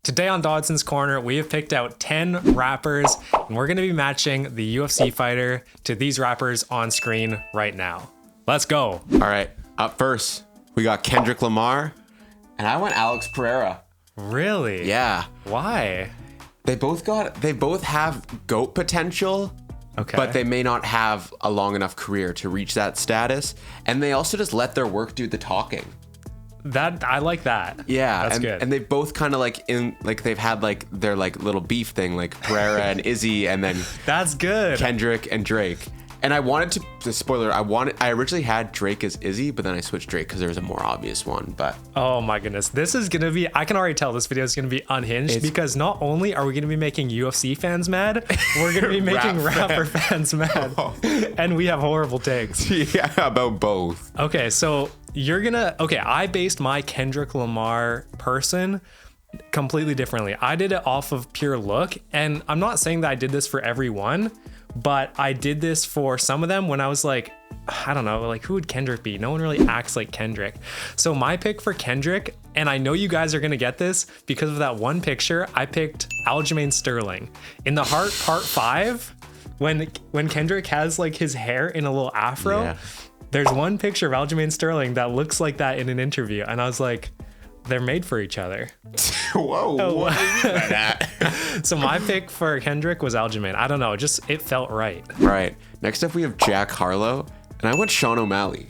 Today on Dodson's Corner, we have picked out 10 rappers, and we're going to be matching the UFC fighter to these rappers on screen right now. Let's go. All right, up first, we got Kendrick Lamar, and I went Alex Pereira. Really? Yeah. Why? They both have GOAT potential, Okay. but they may not have a long enough career to reach that status, and they also just let their work do the talking. I like that. Yeah, That's and, good. and they both kind of they've had their little beef thing, like Pereira and Izzy, and then That's good. Kendrick and Drake. And I wanted to spoiler. I originally had Drake as Izzy, but then I switched Drake because there was a more obvious one. But Oh my goodness. This is going to be, I can already tell this video is going to be unhinged because not only are we going to be making UFC fans mad, we're going to be making rapper fans mad. And we have horrible takes. yeah, about both. Okay, so I based my Kendrick Lamar person completely differently. I did it off of pure look, and I'm not saying that I did this for everyone, but I did this for some of them when I was like, I don't know, like who would Kendrick be? No one really acts like Kendrick. So my pick for Kendrick, and I know you guys are gonna get this because of that one picture, I picked Aljamain Sterling. In The Heart Part 5, when Kendrick has like his hair in a little afro, Yeah. There's one picture of Aljamain Sterling that looks like that in an interview, and I was like, they're made for each other. Whoa, what do you mean by that? So my pick for Kendrick was Aljamain. I don't know, it felt right. All right, next up we have Jack Harlow, and I went Sean O'Malley.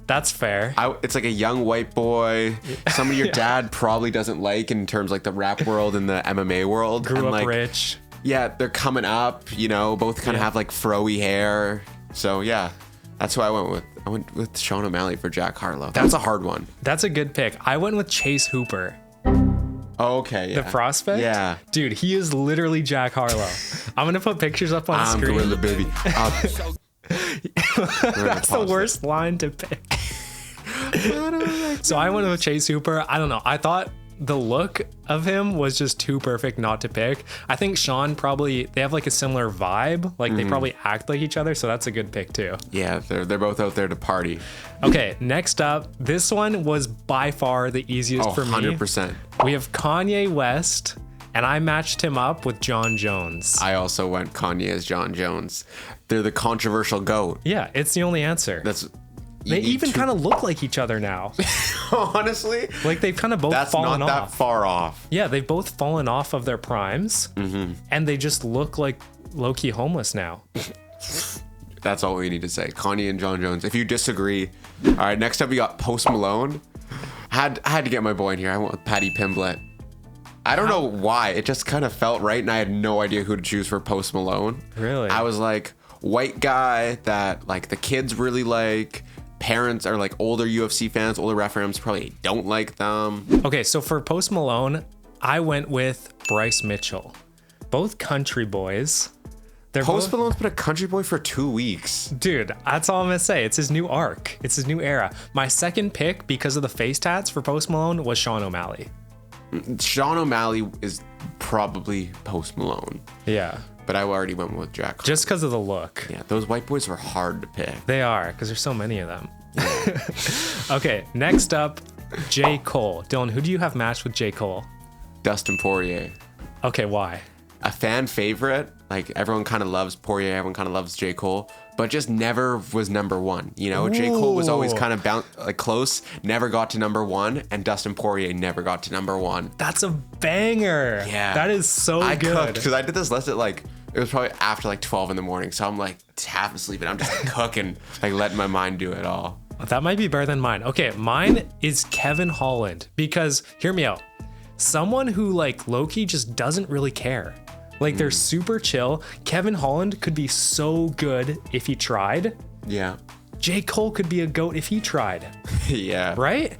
That's fair. It's like a young white boy, somebody your dad probably doesn't like in terms like the rap world and the MMA world. Grew and up rich. Yeah, they're coming up, both kind of have like froey hair. So yeah, that's who I went with. I went with Sean O'Malley for Jack Harlow. That's a hard one. That's a good pick. I went with Chase Hooper. Oh, okay, yeah. The prospect? Yeah. Dude, he is literally Jack Harlow. I'm going to put pictures up on the I'm screen. Gorilla Baby. That's the worst line to pick. So I went with Chase Hooper. I don't know. I thought the look of him was just too perfect not to pick. I think Sean they have like a similar vibe. Like they probably act like each other. So that's a good pick too. Yeah, they're both out there to party. Okay, next up, this one was by far the easiest for me. 100%. We have Kanye West, and I matched him up with John Jones. I also went Kanye as John Jones. They're the controversial GOAT. Yeah, it's the only answer. They even kind of look like each other now. Honestly, Like they've kind of both fallen off. That's not that far off. Yeah, they've both fallen off of their primes, and they just look like low-key homeless now. That's all we need to say. Kanye and John Jones. If you disagree, all right. Next up, we got Post Malone. I had to get my boy in here. I went with Patty Pimblett. I don't know why. It just kind of felt right, and I had no idea who to choose for Post Malone. Really? I was like, white guy that like the kids really like. Parents are like older UFC fans, older referees probably don't like them. Okay, so for Post Malone, I went with Bryce Mitchell. Both country boys. Post Malone's been a country boy for 2 weeks. Dude, that's all I'm gonna say. It's his new arc. It's his new era. My second pick, because of the face tats for Post Malone, was Sean O'Malley. Sean O'Malley is probably Post Malone. Yeah. But I already went with Jack. Just because of the look. Yeah, those white boys were hard to pick. They are, because there's so many of them. Okay, next up, J. Cole. Dylan, who do you have matched with J. Cole? Dustin Poirier. Okay, why? A fan favorite. Like, everyone kind of loves Poirier, everyone kind of loves J. Cole, but just never was number one. J. Cole was always kind of close, never got to number one, and Dustin Poirier never got to number one. That's a banger. Yeah. That is so I good. cooked, because I did this list at it was probably after 12 in the morning, so I'm like half asleep, and I'm just cooking, letting my mind do it all. That might be better than mine. Okay, mine is Kevin Holland, because, hear me out, someone who low-key just doesn't really care. They're super chill. Kevin Holland could be so good if he tried. Yeah. J. Cole could be a GOAT if he tried. Yeah. Right?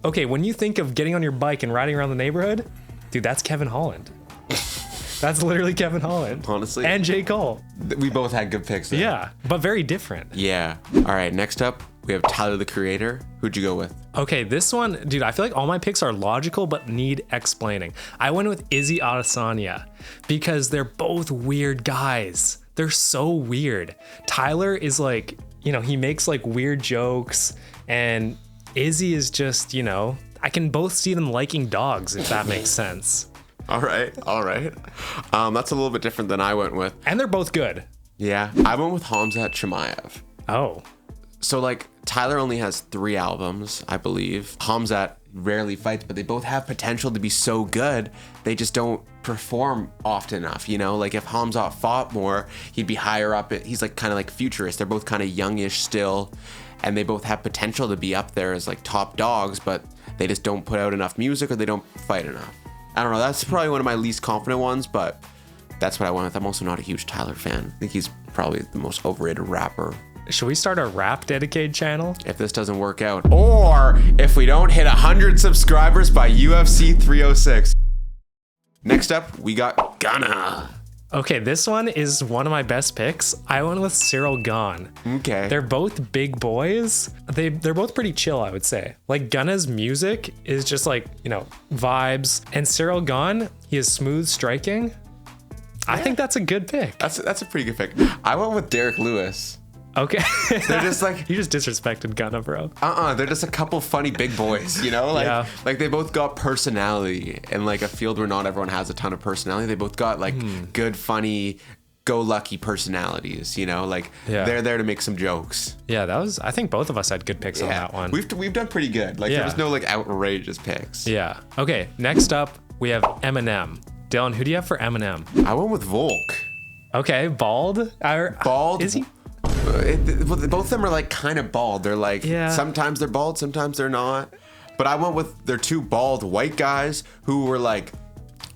Okay, when you think of getting on your bike and riding around the neighborhood, dude, that's Kevin Holland. That's literally Kevin Holland. Honestly. And J. Cole. We both had good picks there. Yeah, but very different. Yeah. All right, next up, we have Tyler, the Creator. Who'd you go with? Okay, this one, dude, I feel like all my picks are logical but need explaining. I went with Izzy Adesanya because they're both weird guys. They're so weird. Tyler is he makes weird jokes, and Izzy is just, I can both see them liking dogs, if that makes sense. All right. That's a little bit different than I went with. And they're both good. Yeah. I went with Hamzat Chimaev. Oh. So like Tyler only has 3 albums, I believe. Hamzat rarely fights, but they both have potential to be so good. They just don't perform often enough, you know? Like if Hamzat fought more, he'd be higher up. He's like kind of like futurist. They're both kind of youngish still, and they both have potential to be up there as like top dogs, but they just don't put out enough music or they don't fight enough. I don't know. That's probably one of my least confident ones, but that's what I went with. I'm also not a huge Tyler fan. I think he's probably the most overrated rapper. Should we start a rap dedicated channel? If this doesn't work out, or if we don't hit 100 subscribers by UFC 306. Next up, we got Gunna. Okay, this one is one of my best picks. I went with Cyril Gahn. Okay. They're both big boys. They're both pretty chill, I would say. Like Gunna's music is just like, you know, vibes. And Cyril Gahn, he is smooth striking. I think that's a good pick. That's a pretty good pick. I went with Derek Lewis. Okay. They're just like, you just disrespected Gunna, bro. they're just a couple funny big boys, you know? Like, Yeah. like they both got personality in like a field where not everyone has a ton of personality. They both got like good, funny, go-lucky personalities, you know? Like Yeah. they're there to make some jokes. Yeah, I think both of us had good picks on that one. We've done pretty good. Like Yeah. there was no like outrageous picks. Yeah. Okay, next up, we have Eminem. Dylan, who do you have for Eminem? I went with Volk. Okay, bald? Bald. Is he? Both of them are like kind of bald. They're like, Yeah. sometimes they're bald, sometimes they're not. But I went with they're 2 bald white guys who were like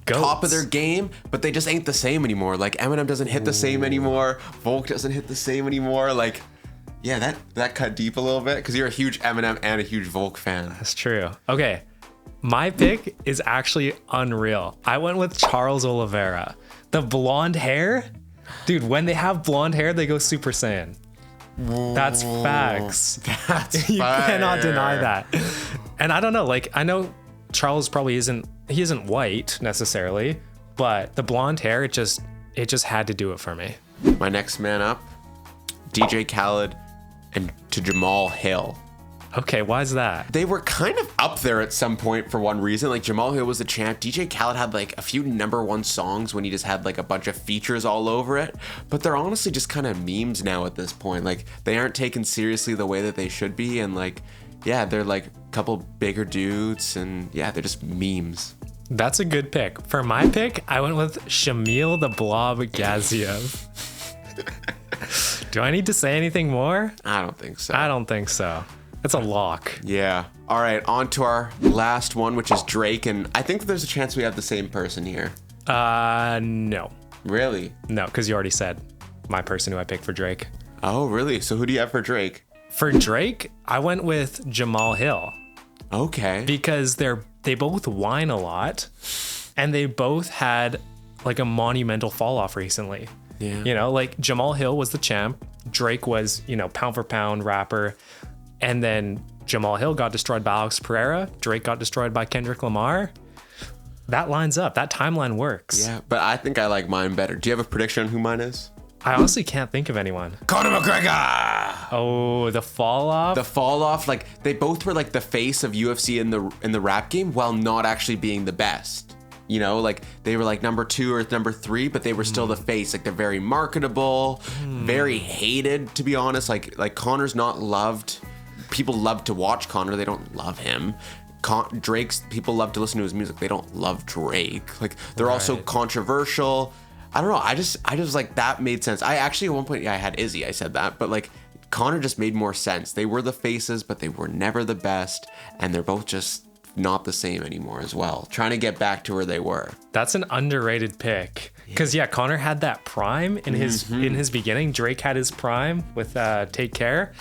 top of Goats. their game, but they just ain't the same anymore. Like Eminem doesn't hit the same anymore. Volk doesn't hit the same anymore. Like, yeah, that cut deep a little bit because you're a huge Eminem and a huge Volk fan. That's true. Okay, my pick is actually unreal. I went with Charles Oliveira. The blonde hair, dude. When they have blonde hair, they go Super Saiyan. That's facts. That's You fire. cannot deny that. And I don't know, like I know Charles probably isn't white necessarily, but the blonde hair, it just had to do it for me. My next man up, DJ Khaled and to Jamal Hill. Okay, why is that? They were kind of up there at some point for one reason. Like Jamal Hill was the champ. DJ Khaled had like a few #1 songs when he just had like a bunch of features all over it. But they're honestly just kind of memes now at this point. Like they aren't taken seriously the way that they should be. And like, yeah, they're like a couple bigger dudes and yeah, they're just memes. That's a good pick. For my pick, I went with Shamil the Blob Gaziev. Do I need to say anything more? I don't think so. I don't think so. It's a lock. Yeah. All right, on to our last one, which is Drake. And I think there's a chance we have the same person here. No. Really? No, because you already said my person who I picked for Drake. Oh, really? So who do you have for Drake? For Drake, I went with Jamal Hill Okay. because they both whine a lot and they both had like a monumental fall off recently. Yeah. You know, like Jamal Hill was the champ. Drake was, you know, pound for pound rapper. And then Jamal Hill got destroyed by Alex Pereira. Drake got destroyed by Kendrick Lamar. That lines up. That timeline works. Yeah, but I think I like mine better. Do you have a prediction on who mine is? I honestly can't think of anyone. Conor McGregor! Oh, the fall off? The fall off, like they both were like the face of UFC in the rap game while not actually being the best. You know, like they were like #2 or #3, but they were still the face. Like they're very marketable, very hated, to be honest. Like Conor's not loved. People love to watch Conor. They don't love him. Drake's people love to listen to his music. They don't love Drake. Like they're also controversial. I don't know. I just like that made sense. I actually at one point I had Izzy. I said that, but like Conor just made more sense. They were the faces, but they were never the best, and they're both just not the same anymore as well. Trying to get back to where they were. That's an underrated pick. Because yeah, Conor had that prime in his beginning. Drake had his prime with Take Care.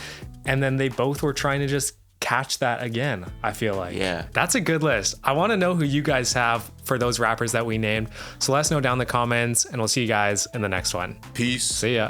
And then they both were trying to just catch that again, I feel like. Yeah. That's a good list. I want to know who you guys have for those rappers that we named. So let us know down in the comments, and we'll see you guys in the next one. Peace. See ya.